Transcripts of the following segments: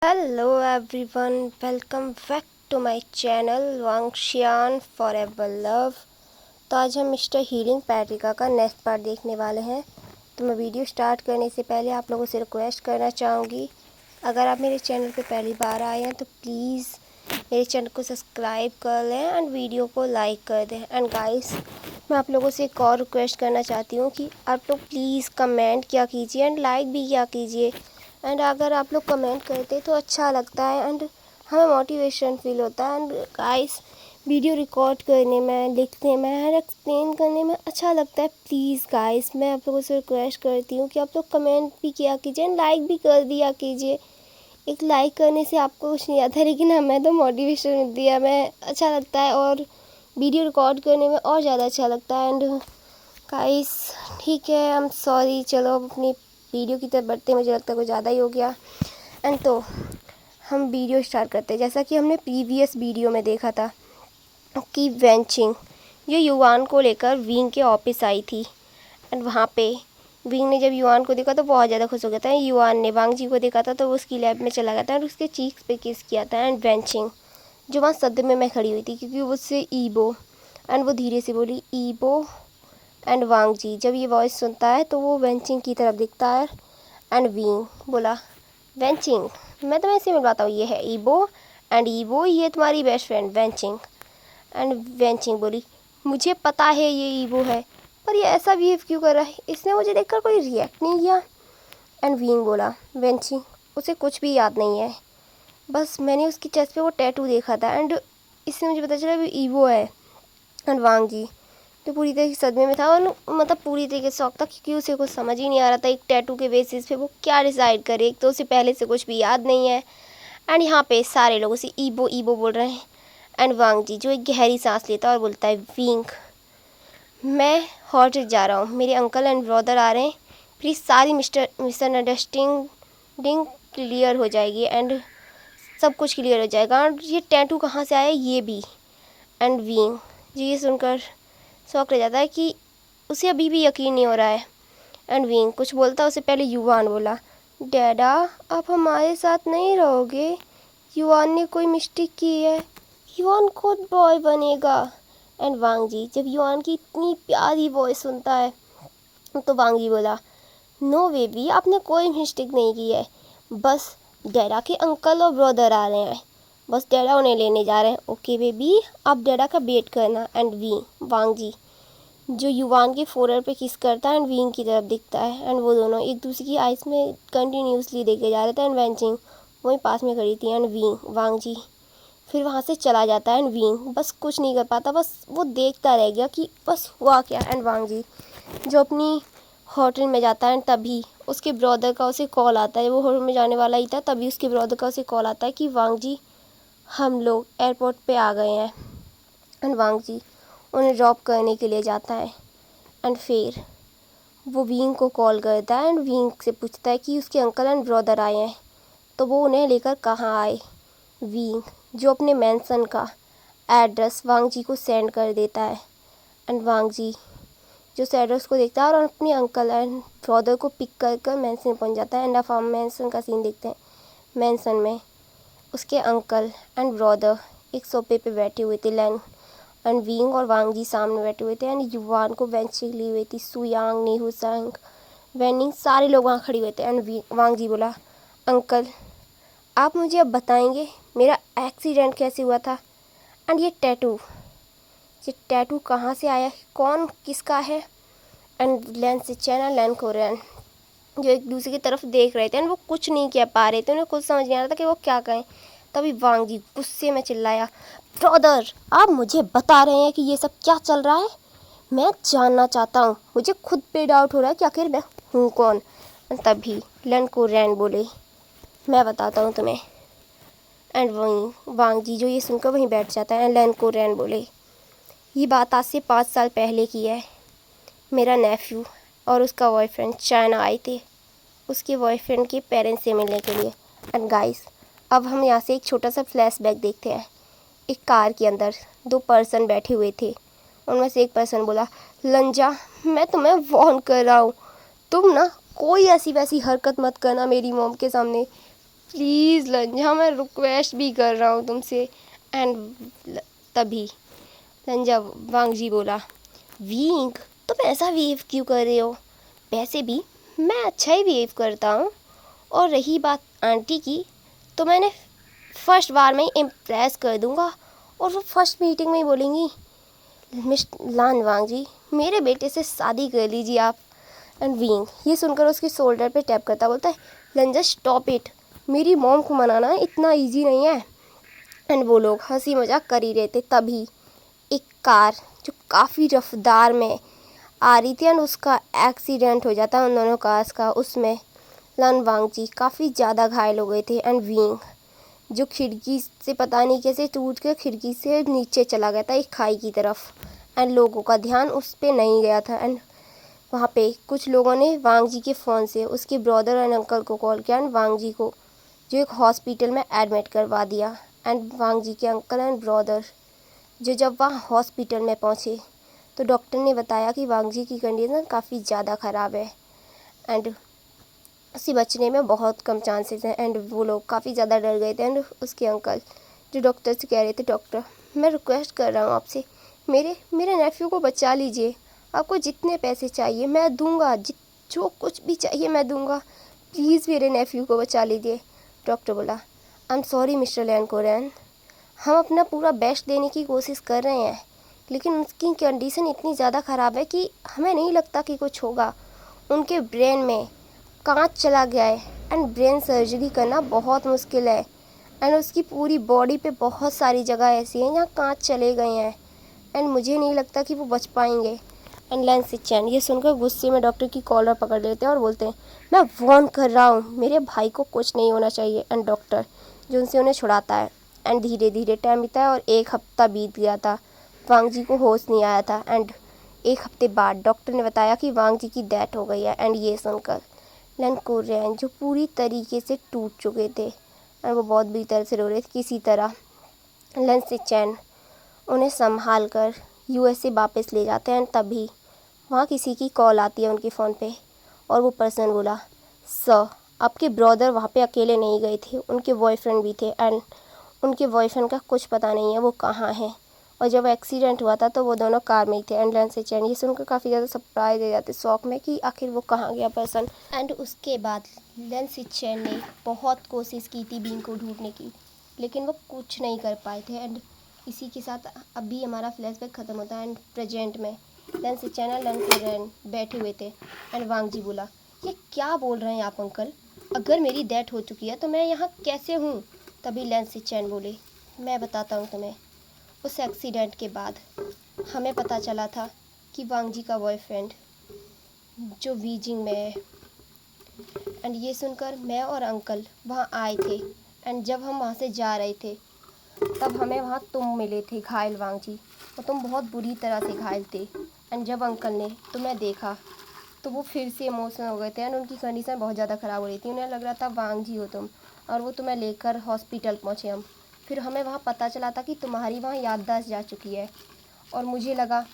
Hello everyone, welcome back to my channel वांगशियान forever love. तो आज हम मिस्टर हीलिंग पैट्रिका का नेक्स्ट पार्ट देखने वाले हैं। तो मैं वीडियो स्टार्ट करने से पहले आप लोगों से रिक्वेस्ट करना चाहूँगी, अगर आप मेरे चैनल पे पहली बार आए हैं तो प्लीज़ मेरे चैनल को सब्सक्राइब कर लें एंड वीडियो को लाइक कर दें। एंड गाइस, मैं आप लोगों से एक और रिक्वेस्ट करना चाहती हूँ कि आप लोग प्लीज़ कमेंट किया कीजिए एंड लाइक भी किया कीजिए। एंड अगर आप लोग कमेंट करते तो अच्छा लगता है एंड हमें मोटिवेशन फील होता है। एंड गाइस, वीडियो रिकॉर्ड करने में, लिखने में एंड एक्सप्लेन करने में अच्छा लगता है। प्लीज़ गाइस, मैं आप लोगों से रिक्वेस्ट करती हूँ कि आप लोग कमेंट भी किया कीजिए एंड लाइक भी कर दिया कीजिए। एक लाइक करने से आपको कुछ नहीं आता, लेकिन हमें तो मोटिवेशन मिलती है, हमें अच्छा लगता है और वीडियो रिकॉर्ड करने में और ज़्यादा अच्छा लगता है। एंड गाइस, ठीक है, आई एम सॉरी। चलो अब अपनी वीडियो की तरफ बढ़ते, मुझे लगता है कुछ ज़्यादा ही हो गया। एंड तो हम वीडियो स्टार्ट करते हैं। जैसा कि हमने प्रीवियस वीडियो में देखा था कि वेंचिंग ये युवान को लेकर विंग के ऑफिस आई थी। एंड वहाँ पे विंग ने जब युवान को देखा तो बहुत ज़्यादा खुश हो गया था। युवान ने वांग जी को देखा था तो वो उसकी लैब में चला गया था और उसके चीक्स पे किस किया था। एंड वेंचिंग जो वहाँ सदमे में खड़ी हुई थी क्योंकि वो उससे ईबो, एंड वो धीरे से बोली ईबो। एंड वांग जी जब ये वॉइस सुनता है तो वो वेंचिंग की तरफ दिखता है। एंड विंग बोला, वेंचिंग मैं तुम्हें इससे मिलवाता हूँ, ये है ईबो। एंड ईबो ये तुम्हारी best friend Wenching. And Wenching बोली, मुझे पता है ये ईबो है, पर ये ऐसा बिहेव क्यों कर रहा है, इसने मुझे देखकर कोई रिएक्ट नहीं किया। एंड विंग बोला, वेंचिंग उसे कुछ भी याद नहीं है, बस मैंने उसकी चेस्ट पे वो टैटू देखा था एंड इससे मुझे पता चला वो ईबो है। एंड वांग जी जो पूरी तरह से सदमे में था और मतलब पूरी तरीके से शौक था क्योंकि उसे कुछ समझ ही नहीं आ रहा था एक टैटू के बेसिस पे वो क्या डिसाइड करे। एक तो उसे पहले से कुछ भी याद नहीं है एंड यहाँ पे सारे लोग उसे ईबो ईबो बोल रहे हैं। एंड वांग जी जो एक गहरी सांस लेता है और बोलता है, विंग मैं हॉट जा रहा हूँ, मेरे अंकल एंड ब्रदर आ रहे हैं, प्लीज़ सारी मिसअंडरस्टैंडिंग क्लियर हो जाएगी एंड सब कुछ क्लियर हो जाएगा। और ये टैटू कहाँ से आया ये भी। एंड विंग जी ये सुनकर शौक रह जाता है कि उसे अभी भी यकीन नहीं हो रहा है। एंड विंग कुछ बोलता उससे पहले युवान बोला, डैडा आप हमारे साथ नहीं रहोगे, युवान ने कोई मिस्टेक की है, युवान खुद बॉय बनेगा। एंड वांग जी जब युवान की इतनी प्यारी वॉइस सुनता है तो वांग जी बोला, नो बेबी आपने कोई मिस्टेक नहीं की है, बस डैडा के अंकल और ब्रदर आ रहे हैं, बस डैडा उन्हें लेने जा रहे हैं। ओके बेबी आप डैडा का वेट करना। एंड वांग जी जो युवान के फोरर पे किस करता है एंड विंग की तरफ दिखता है एंड वो दोनों एक दूसरे की आइस में कंटिन्यूसली देखे जा रहे थे। एंड वेंचिंग वहीं पास में खड़ी थी। एंड वांग जी फिर वहाँ से चला जाता है एंड विंग बस कुछ नहीं कर पाता, बस वो देखता रह गया कि बस हुआ क्या। एंड वांग जी जो अपनी होटल में जाता है तभी उसके ब्रदर का उसे कॉल आता है, वो होटल में जाने वाला ही था तभी उसके ब्रदर का उसे कॉल आता है कि वांग जी हम लोग एयरपोर्ट पे आ गए हैं। एंड वांग जी उन्हें ड्रॉप करने के लिए जाता है। एंड फिर वो विंग को कॉल करता है एंड विंग से पूछता है कि उसके अंकल एंड ब्रदर आए हैं तो वो उन्हें लेकर कहाँ आए। विंग जो अपने मैंसन का एड्रेस वांग जी को सेंड कर देता है। एंड वांग जी जो उस एड्रेस को देखता है और अपने अंकल एंड ब्रदर को पिक कर कर मैंसन पहुँच जाता है। एंड आप हम मैंसन का सीन देखते हैं। मैंसन में उसके अंकल एंड ब्रदर एक सोफे पे बैठे हुए थे। एंड विंग और वांग जी सामने बैठे हुए थे एंड युवान को बेंच ली हुई थी। सुयांग, नेहुसंग, वेनिंग सारे लोग वहाँ खड़े हुए थे। एंड वांग जी बोला, अंकल आप मुझे अब बताएंगे मेरा एक्सीडेंट कैसे हुआ था एंड ये टैटू कहाँ से आया, कौन किसका है। एंड लैन से चैनल लैन कोरियन जो एक दूसरे की तरफ देख रहे थे एंड वो कुछ नहीं कह पा रहे थे, उन्हें कुछ समझ नहीं आ रहा था कि वो क्या कहें। तभी वांग जी गुस्से में चिल्लाया, ब्रदर आप मुझे बता रहे हैं कि ये सब क्या चल रहा है, मैं जानना चाहता हूँ, मुझे खुद पे डाउट हो रहा है कि आखिर मैं हूँ कौन। तभी लन को रैन बोले, मैं बताता हूँ तुम्हें। एंड वहीं वांग जी जो ये सुनकर वहीं बैठ जाता है। एंड लन को रैन बोले, ये बात आज से 5 साल पहले की है, मेरा नेफ्यू और उसका बॉयफ्रेंड चाइना आए थे उसके बॉयफ्रेंड के पेरेंट्स से मिलने के लिए। एंड गाइस अब हम यहाँ से एक छोटा सा फ्लैशबैक देखते हैं। एक कार के अंदर 2 पर्सन बैठे हुए थे, उनमें से एक पर्सन बोला, लंजा मैं तुम्हें वार्न कर रहा हूँ, तुम ना कोई ऐसी वैसी हरकत मत करना मेरी मॉम के सामने, प्लीज़ लंजा, मैं रिक्वेस्ट भी कर रहा हूँ तुमसे। एंड तभी लंजा वांग जी बोला, वींग तुम ऐसा बिहेव क्यों कर रहे हो? वैसे भी मैं अच्छा ही बिहेव करता हूँ। और रही बात आंटी की, तो मैंने फर्स्ट बार में ही इम्प्रेस कर दूँगा और वो फर्स्ट मीटिंग में ही बोलेंगी, मिस्टर लान वांग जी मेरे बेटे से शादी कर लीजिए आप। एंड विंग ये सुनकर उसके शोल्डर पे टैप करता बोलता है, लंजा स्टॉप इट, मेरी मॉम को मनाना इतना इजी नहीं है। एंड वो लोग हंसी मजाक कर ही रहे थे, तभी एक कार जो काफ़ी रफ्तार में आ रही थी एंड उसका एक्सीडेंट हो जाता है उन दोनों कार्स का। उसमें लन वांग जी काफ़ी ज़्यादा घायल हो गए थे एंड विंग जो खिड़की से पता नहीं कैसे टूट कर खिड़की से नीचे चला गया था एक खाई की तरफ। एंड लोगों का ध्यान उस पर नहीं गया था। एंड वहाँ पे कुछ लोगों ने वांग जी के फ़ोन से उसके ब्रदर एंड अंकल को कॉल किया एंड वांग जी को जो एक हॉस्पिटल में एडमिट करवा दिया। एंड वांग जी के अंकल एंड ब्रदर जो जब वहाँ हॉस्पिटल में पहुँचे तो डॉक्टर ने बताया कि वांग जी की कंडीशन काफ़ी ज़्यादा ख़राब है एंड उसे बचने में बहुत कम चांसेस हैं। एंड वो लोग काफ़ी ज़्यादा डर गए थे। एंड उसके अंकल जो डॉक्टर से कह रहे थे, डॉक्टर मैं रिक्वेस्ट कर रहा हूँ आपसे, मेरे मेरे नेफ्यू को बचा लीजिए, आपको जितने पैसे चाहिए मैं दूंगा, जो कुछ भी चाहिए मैं दूंगा, प्लीज़ मेरे नेफ्यू को बचा लीजिए। डॉक्टर बोला, आई एम सॉरी मिस्टर लैन कोरैन, हम अपना पूरा बेस्ट देने की कोशिश कर रहे हैं, लेकिन उसकी कंडीशन इतनी ज़्यादा ख़राब है कि हमें नहीं लगता कि कुछ होगा। उनके ब्रेन में कांच चला गया है एंड ब्रेन सर्जरी करना बहुत मुश्किल है। एंड उसकी पूरी बॉडी पे बहुत सारी जगह ऐसी हैं जहाँ कांच चले गए हैं एंड मुझे नहीं लगता कि वो बच पाएंगे। एंड लैन सिचैन ये सुनकर गुस्से में डॉक्टर की कॉलर पकड़ लेते हैं और बोलते हैं, मैं वार्न कर रहा हूँ, मेरे भाई को कुछ नहीं होना चाहिए। एंड डॉक्टर जो उनसे उन्हें छुड़ाता है। एंड धीरे धीरे टाइम बीता है और एक हफ्ता बीत गया था, वांग जी को होश नहीं आया था। एंड एक हफ्ते बाद डॉक्टर ने बताया कि वांग जी की डेथ हो गई है। एंड ये सुनकर लैन कोरैन जो पूरी तरीके से टूट चुके थे और वो बहुत बुरी तरह से रो रहे थे, किसी तरह लैन सिचैन उन्हें संभाल कर यूएसए वापस ले जाते हैं। तभी वहाँ किसी की कॉल आती है उनके फ़ोन पे और वो पर्सन बोला, सर आपके ब्रदर वहाँ पे अकेले नहीं गए थे, उनके बॉयफ्रेंड भी थे एंड उनके बॉयफ्रेंड का कुछ पता नहीं है वो कहाँ है। और जब एक्सीडेंट हुआ था तो वो दोनों कार में ही थे। एंड लैन सिचैन ये सुनकर काफ़ी ज़्यादा सरप्राइज हो जाते, शौक में कि आखिर वो कहाँ गया पर्सन। एंड उसके बाद लैन सिचैन ने बहुत कोशिश की थी बीन को ढूंढने की, लेकिन वो कुछ नहीं कर पाए थे। एंड इसी के साथ अभी हमारा फ्लैशबैक ख़त्म होता है एंड प्रेजेंट में लैन सिचैन और लैन कोरैन बैठे हुए थे। एंड वांग जी बोला, ये क्या बोल रहे हैं आप अंकल, अगर मेरी डेथ हो चुकी है तो मैं यहाँ कैसे हूँ? तभी लैन सिचैन बोले, मैं बताता हूँ तुम्हें। उस एक्सीडेंट के बाद हमें पता चला था कि वांग जी का बॉयफ्रेंड जो बीजिंग में है। एंड ये सुनकर मैं और अंकल वहाँ आए थे एंड जब हम वहाँ से जा रहे थे तब हमें वहाँ तुम मिले थे घायल वांग जी, और तुम बहुत बुरी तरह से घायल थे। एंड जब अंकल ने तुम्हें देखा तो वो फिर से इमोशनल हो गए थे एंड उनकी कंडीशन बहुत ज़्यादा ख़राब हो रही थी, उन्हें लग रहा था वांग जी हो तुम, और वो तुम्हें लेकर हॉस्पिटल पहुँचे हम। फिर हमें वहाँ पता चला था कि तुम्हारी वहाँ याददाश्त जा चुकी है और मुझे लगा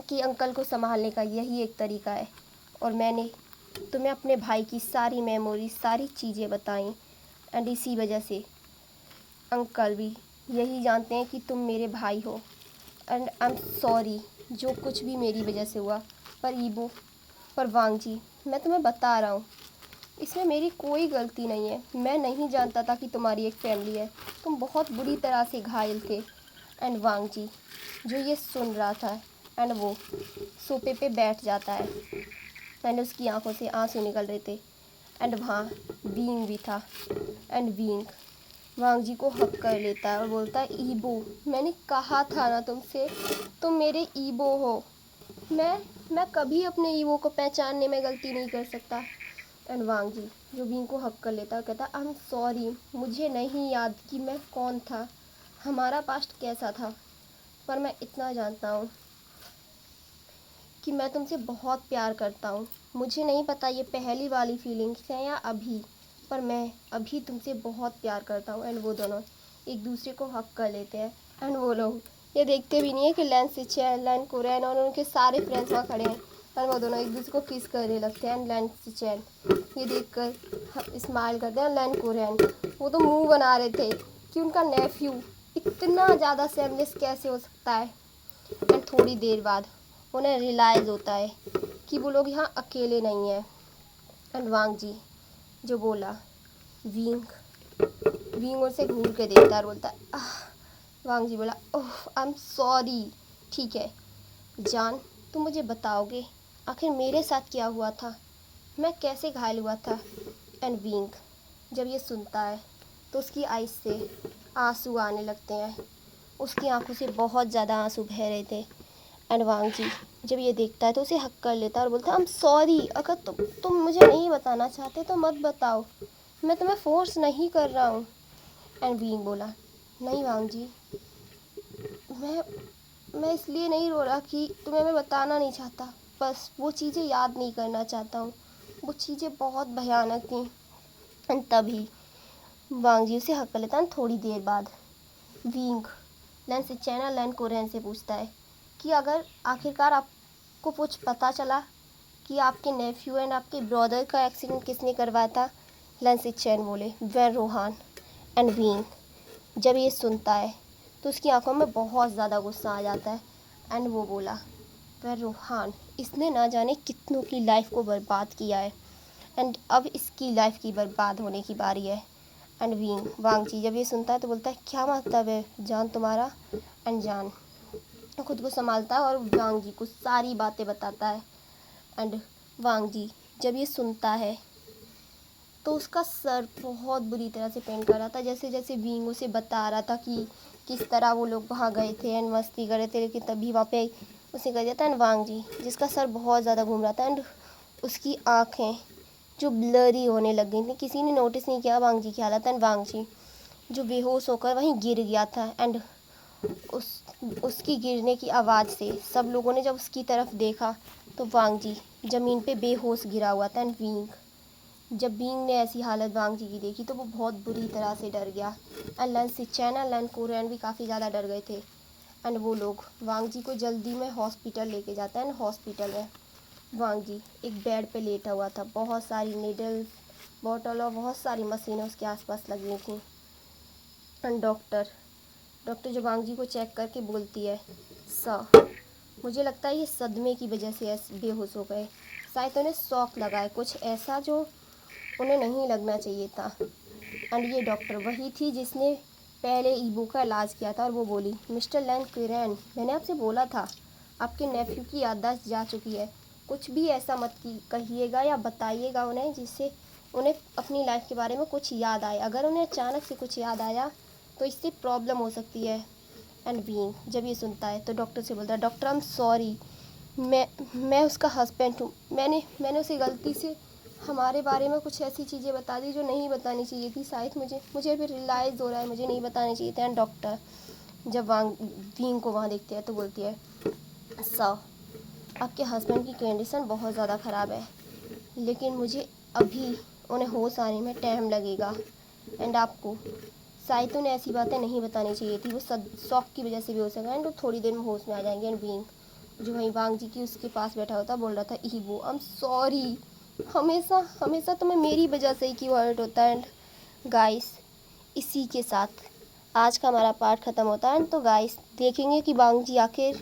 कि अंकल को संभालने का यही एक तरीका है, और मैंने तुम्हें अपने भाई की सारी मेमोरी सारी चीज़ें बताई। एंड इसी वजह से अंकल भी यही जानते हैं कि तुम मेरे भाई हो। एंड आई एम सॉरी जो कुछ भी मेरी वजह से हुआ, पर वांग जी मैं तुम्हें बता रहा हूँ इसमें मेरी कोई गलती नहीं है, मैं नहीं जानता था कि तुम्हारी एक फैमिली है, तुम बहुत बुरी तरह से घायल थे। एंड वांग जी जो ये सुन रहा था एंड वो सोफे पे बैठ जाता है एंड उसकी आंखों से आंसू निकल रहे थे। एंड वहाँ बीइंग भी था एंड बीइंग वांग जी को हक कर लेता है और बोलता है, ईबो मैंने कहा था ना तुमसे, तुम मेरे ईबो हो, मैं कभी अपने ईबो को पहचानने में गलती नहीं कर सकता। एंड वांग जी जो बीइंग को हक कर लेता है कहता, आई एम सॉरी मुझे नहीं याद कि मैं कौन था, हमारा पास्ट कैसा था, पर मैं इतना जानता हूँ कि मैं तुमसे बहुत प्यार करता हूँ। मुझे नहीं पता ये पहली वाली फीलिंग्स हैं या अभी, पर मैं अभी तुमसे बहुत प्यार करता हूँ। एंड वो दोनों एक दूसरे को हक कर लेते हैं एंड वो लोग ये देखते भी नहीं है कि लैन सिचैन, लैन कोरैन और उनके सारे फ्रेंड्स वहाँ खड़े हैं और वो दोनों एक दूसरे को किस करने लगते हैं। लैन सिचेन ये देखकर स्माइल करते हैं। लैन कोरियन वो तो मुंह बना रहे थे कि उनका नेफ्यू इतना ज़्यादा सेमलेस कैसे हो सकता है। एंड थोड़ी देर बाद उन्हें रियलाइज़ होता है कि वो लोग यहाँ अकेले नहीं हैं। एंड वांग जी जो बोला विंग विंग उसे घूर के देखता है और बोलता है वांग जी बोला ओह आई एम सॉरी। ठीक है जान तुम मुझे बताओगे आखिर मेरे साथ क्या हुआ था, मैं कैसे घायल हुआ था। एंड विंग जब ये सुनता है तो उसकी आइज से आंसू आने लगते हैं। उसकी आंखों से बहुत ज़्यादा आंसू बह रहे थे। एंड वांग जी जब ये देखता है तो उसे हक कर लेता है और बोलता है आई एम सॉरी, अगर तुम मुझे नहीं बताना चाहते तो मत बताओ, मैं तुम्हें फोर्स नहीं कर रहा हूँ। एंड विंग बोला नहीं वांग जी मैं इसलिए नहीं रो रहा कि तुम्हें मैं बताना नहीं चाहता, बस वो चीज़ें याद नहीं करना चाहता हूँ, वो चीज़ें बहुत भयानक थी। एंड तभी वांग जी उसे हक कर लेता है। थोड़ी देर बाद विंग लैन से चैनल लैन कोरियन से पूछता है कि अगर आखिरकार आपको कुछ पता चला कि आपके नेफ्यू एंड आपके ब्रदर का एक्सीडेंट किसने करवाया था। लैन से चैन बोले वैन रोहान। एंड विंग जब ये सुनता है तो उसकी आंखों में बहुत ज़्यादा गुस्सा आ जाता है। एंड वो बोला वैन रोहान इसने ना जाने कितनों की लाइफ को बर्बाद किया है एंड अब इसकी लाइफ की बर्बाद होने की बारी है। एंड वांग जी जब ये सुनता है तो बोलता है क्या मतलब है जान तुम्हारा। एंड जान खुद को संभालता है और वांग जी को सारी बातें बताता है। एंड वांग जी जब ये सुनता है तो उसका सर बहुत बुरी तरह से पेन कर रहा था, जैसे जैसे विंग उसे बता रहा था कि किस तरह वो लोग वहाँ गए थे एंड मस्ती कर रहे थे, लेकिन तभी वहाँ पे उसे कर दिया था। एंड वांग जी जिसका सर बहुत ज़्यादा घूम रहा था एंड उसकी आँखें जो ब्लरी होने लग गई थी, किसी ने नोटिस नहीं किया वांग जी की हालत। एंड वांग जी जो बेहोश होकर वहीं गिर गया था। एंड उसकी गिरने की आवाज़ से सब लोगों ने जब उसकी तरफ देखा तो वांग जी ज़मीन पे बेहोश गिरा हुआ था। एंड जब विंग ने ऐसी हालत वांग जी की देखी तो वो बहुत बुरी तरह से डर गया। एंड लैन सिचैन और लैन कोरियन भी काफ़ी ज़्यादा डर गए थे। एंड वो लोग वांग जी को जल्दी में हॉस्पिटल लेके जाता है। एंड हॉस्पिटल में वांग जी एक बेड पे लेटा हुआ था, बहुत सारी नीडल्स बॉटल और बहुत सारी मशीनें उसके आसपास लगी थी। एंड डॉक्टर जो वांग जी को चेक करके बोलती है सर मुझे लगता है ये सदमे की वजह से ऐसे बेहोश हो गए, शायद उन्हें शॉक लगा है, कुछ ऐसा जो उन्हें नहीं लगना चाहिए था। एंड ये डॉक्टर वही थी जिसने पहले ईबो का इलाज किया था और वो बोली मिस्टर लैन क्विरैन मैंने आपसे बोला था आपके नेफ्यू की याददाश्त जा चुकी है, कुछ भी ऐसा मत कहिएगा या बताइएगा उन्हें जिससे उन्हें अपनी लाइफ के बारे में कुछ याद आए, अगर उन्हें अचानक से कुछ याद आया तो इससे प्रॉब्लम हो सकती है। एंड विंग जब ये सुनता है तो डॉक्टर से बोलता है डॉक्टर आई एम सॉरी, मैं उसका हस्बैंड हूँ, मैंने उसे गलती से हमारे बारे में कुछ ऐसी चीज़ें बता दी जो नहीं बतानी चाहिए थी, शायद मुझे भी रियलाइज़ हो रहा है मुझे नहीं बतानी चाहिए था। एंड डॉक्टर जब विंग को वहाँ देखते हैं तो बोलती है सर आपके हस्बैंड की कंडीशन बहुत ज़्यादा ख़राब है, लेकिन मुझे अभी उन्हें होश आने में टाइम लगेगा एंड आपको शायद उन्हें ऐसी बातें नहीं बतानी चाहिए थी, वो शॉक की वजह से भी हो सका एंड वो थोड़ी देर में होश में आ जाएंगे। एंड विंग जो वहीं वांग जी की उसके पास बैठा होता बोल रहा था ईबो आई एम सॉरी, हमेशा तुम्हें मेरी वजह से ही क्यों हर्ट होता है। एंड गाइस इसी के साथ आज का हमारा पार्ट ख़त्म होता है। तो गाइस देखेंगे कि वांग जी आखिर